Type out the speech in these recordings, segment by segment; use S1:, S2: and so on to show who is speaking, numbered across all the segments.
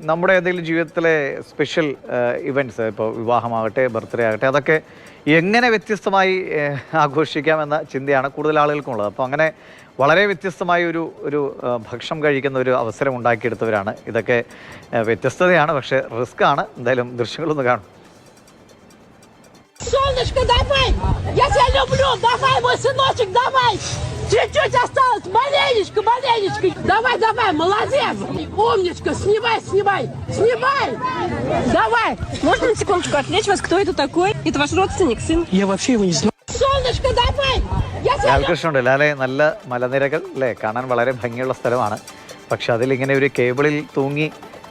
S1: നമ്മുടെ ഏതെങ്കിലും ജീവിതത്തിലെ സ്പെഷ്യൽ ഇവൻറ്റ്സ് ഇപ്പോൾ വിവാഹമാകട്ടെ ബർത്ത്ഡേ ആകട്ടെ അതൊക്കെ എങ്ങനെ വ്യത്യസ്തമായി ആഘോഷിക്കാമെന്ന ചിന്തയാണ് കൂടുതൽ ആളുകൾക്കുള്ളത്. അപ്പോൾ അങ്ങനെ വളരെ വ്യത്യസ്തമായ ഒരു ഭക്ഷണം കഴിക്കുന്ന ഒരു അവസരം ഉണ്ടാക്കിയെടുത്തവരാണ്. ഇതൊക്കെ വ്യത്യസ്തതയാണ്, പക്ഷേ റിസ്ക് ആണ്. എന്തായാലും ദൃശ്യങ്ങളൊന്ന് കാണും.
S2: Солнышко, давай! Я тебя люблю! Давай, мой сыночек, давай! Чуть-чуть осталось! Маленечко, маленечко! Давай, давай, молодец! Умничка, снимай, снимай! Снимай! Давай!
S3: Можно на секундочку отвлечь вас? Кто это такой? Это ваш родственник, сын?
S4: Я вообще его не знаю.
S2: Солнышко, давай! Я тебя
S1: ലാൽകൃഷ്ണുണ്ട്. ലാലെ, നല്ല മലനിരകൾ അല്ലേ, കാണാൻ വളരെ ഭംഗിയുള്ള സ്ഥലമാണ്. പക്ഷെ അതിലിങ്ങനെ ഒരു കേബിളിൽ തൂങ്ങി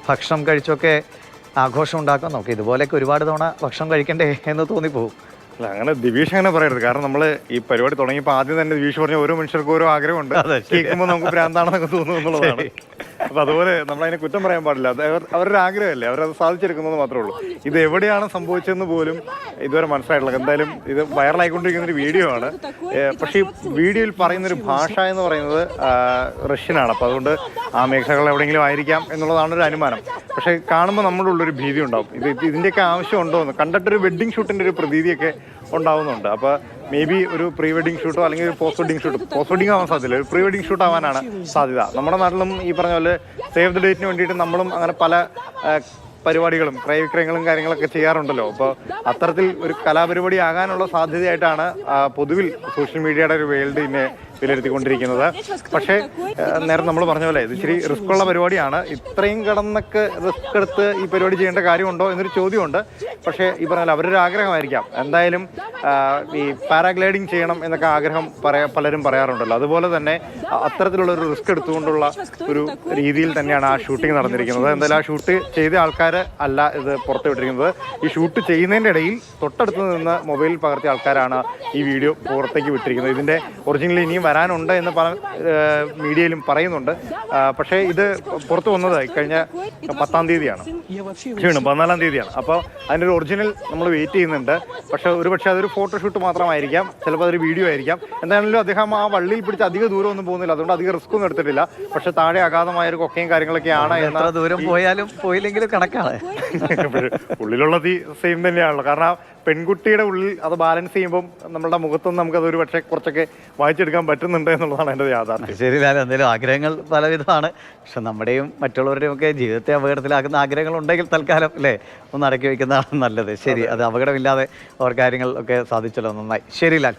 S1: ഭക്ഷണം കഴിച്ചൊക്കെ ആഘോഷം ഉണ്ടാക്കാൻ നോക്കി. ഇതുപോലെയൊക്കെ ഒരുപാട് തവണ ഭക്ഷണം കഴിക്കണ്ടേ എന്ന് തോന്നിപ്പോകും.
S5: അല്ല, അങ്ങനെ ദിവീഷ് അങ്ങനെ പറയരുത്. കാരണം നമ്മൾ ഈ പരിപാടി തുടങ്ങിയപ്പോൾ ആദ്യം തന്നെ ദിവീഷ് പറഞ്ഞ ഓരോ മനുഷ്യർക്കും ഓരോ ആഗ്രഹമുണ്ട്. കേൾക്കുമ്പോൾ നമുക്ക് ഭ്രാന്താണെന്നൊക്കെ തോന്നുന്നു എന്നുള്ളതാണ്. അപ്പൊ അതുപോലെ നമ്മളതിനെ കുറ്റം പറയാൻ പാടില്ല. അത് അവരുടെ ആഗ്രഹമല്ലേ, അവരത് സാധിച്ചെടുക്കുന്നത് മാത്രമേ ഉള്ളൂ. ഇത് എവിടെയാണ് സംഭവിച്ചതെന്ന് പോലും ഇതുവരെ മനസ്സിലായിട്ടില്ല. എന്തായാലും ഇത് വൈറലായിക്കൊണ്ടിരിക്കുന്ന ഒരു വീഡിയോ ആണ്. പക്ഷേ ഈ വീഡിയോയിൽ പറയുന്നൊരു ഭാഷ എന്ന് പറയുന്നത് റഷ്യനാണ്. അപ്പോൾ അതുകൊണ്ട് ആ മേഖലകൾ എവിടെയെങ്കിലും ആയിരിക്കാം എന്നുള്ളതാണ് ഒരു അനുമാനം. പക്ഷേ കാണുമ്പോൾ നമ്മുടെ ഉള്ളൊരു ഭീതി ഉണ്ടാവും. ഇതിൻ്റെയൊക്കെ ആവശ്യമുണ്ടോ എന്ന് കണ്ടിട്ടൊരു വെഡ്ഡിങ് ഷൂട്ടിൻ്റെ ഒരു പ്രതീതിയൊക്കെ ഉണ്ടാവുന്നുണ്ട്. അപ്പോൾ മേ ബി ഒരു പ്രീ വെഡിങ് ഷൂട്ടോ അല്ലെങ്കിൽ ഒരു post wedding shoot, post wedding ആവാൻ സാധ്യതയില്ല, ഒരു പ്രീ വെഡിങ് ഷൂട്ട് ആവാനാണ് സാധ്യത. നമ്മുടെ നാട്ടിലും ഈ പറഞ്ഞ പോലെ സേവ് ദ ഡേറ്റിന് വേണ്ടിയിട്ട് നമ്മളും അങ്ങനെ പല പരിപാടികളും ക്രയവിക്രയങ്ങളും കാര്യങ്ങളൊക്കെ ചെയ്യാറുണ്ടല്ലോ. അപ്പോൾ അത്തരത്തിൽ ഒരു കലാപരിപാടി ആകാനുള്ള സാധ്യതയായിട്ടാണ് പൊതുവിൽ സോഷ്യൽ മീഡിയയുടെ ഒരു വേൾഡ് ഇതിനെ വിലയിരുത്തിക്കൊണ്ടിരിക്കുന്നത്. പക്ഷേ നേരത്തെ നമ്മൾ പറഞ്ഞ പോലെ ഇത് ഇച്ചിരി റിസ്ക് ഉള്ള പരിപാടിയാണ്. ഇത്രയും കടന്നൊക്കെ റിസ്ക് എടുത്ത് ഈ പരിപാടി ചെയ്യേണ്ട കാര്യമുണ്ടോ എന്നൊരു ചോദ്യമുണ്ട്. പക്ഷേ ഈ പറഞ്ഞാൽ അവരൊരു ആഗ്രഹമായിരിക്കാം. എന്തായാലും ഈ പാരാഗ്ലൈഡിങ് ചെയ്യണം എന്നൊക്കെ ആഗ്രഹം പലരും പറയാറുണ്ടല്ലോ. അതുപോലെ തന്നെ അത്തരത്തിലുള്ള ഒരു റിസ്ക് എടുത്തുകൊണ്ടുള്ള ഒരു രീതിയിൽ തന്നെയാണ് ആ ഷൂട്ടിംഗ് നടന്നിരിക്കുന്നത്. എന്തായാലും ആ ഷൂട്ട് ചെയ്ത ആൾക്കാർ അല്ല ഇത് പുറത്തു വിട്ടിരിക്കുന്നത്. ഈ ഷൂട്ട് ചെയ്യുന്നതിൻ്റെ ഇടയിൽ തൊട്ടടുത്ത് നിന്ന് മൊബൈലിൽ പകർത്തിയ ആൾക്കാരാണ് ഈ വീഡിയോ പുറത്തേക്ക് വിട്ടിരിക്കുന്നത്. ഇതിൻ്റെ ഒറിജിനൽ ഇനിയും വരാനുണ്ട് എന്ന് മീഡിയയിലും പറയുന്നുണ്ട്. പക്ഷേ ഇത് പുറത്തു വന്നത് കഴിഞ്ഞ 10-ാം തീയതിയാണ്, 14-ാം തീയതിയാണ്. അപ്പോൾ അതിൻ്റെ ഒരു ഒറിജിനൽ നമ്മൾ വെയിറ്റ് ചെയ്യുന്നുണ്ട്. പക്ഷേ ഒരുപക്ഷെ അതൊരു ഫോട്ടോഷൂട്ട് മാത്രമായിരിക്കാം, ചിലപ്പോൾ അതൊരു വീഡിയോ ആയിരിക്കാം. എന്തായാലും അദ്ദേഹം ആ വള്ളിയിൽ പിടിച്ച് അധിക ദൂരം ഒന്നും പോകുന്നില്ല, അതുകൊണ്ട് അധികം റിസ്ക് ഒന്നും എടുത്തിട്ടില്ല. പക്ഷെ താഴെ അഗാധമായ ഒരു കൊക്കയും കാര്യങ്ങളൊക്കെയാണ്.
S1: എത്ര ദൂരം പോയാലും പോയില്ലെങ്കിലും കണക്കാണ്.
S5: ഉള്ളിലുള്ള തീ സെയിം തന്നെയാണല്ലോ. കാരണം പെൺകുട്ടിയുടെ ഉള്ളിൽ അത് ബാലൻസ് ചെയ്യുമ്പോൾ നമ്മുടെ മുഖത്തൊന്നും നമുക്കത് ഒരു പക്ഷേ കുറച്ചൊക്കെ വായിച്ചെടുക്കാൻ പറ്റുന്നുണ്ട് എന്നുള്ളതാണ് എൻ്റെ യാഥാർത്ഥ്യം.
S1: ശരി, ഞാൻ എന്തെങ്കിലും ആഗ്രഹങ്ങൾ പലവിധമാണ്. പക്ഷെ നമ്മുടെയും മറ്റുള്ളവരുടെയും ഒക്കെ ജീവിതത്തെ അപകടത്തിലാക്കുന്ന ആഗ്രഹങ്ങൾ ഉണ്ടെങ്കിൽ തൽക്കാലം അല്ലേ ഒന്ന് അടക്കി വയ്ക്കുന്നതാണ് നല്ലത്. ശരി, അത് അപകടമില്ലാതെ അവർ കാര്യങ്ങൾ ഒക്കെ സാധിച്ചല്ലോ, നന്നായി. ശരി ലാൽ.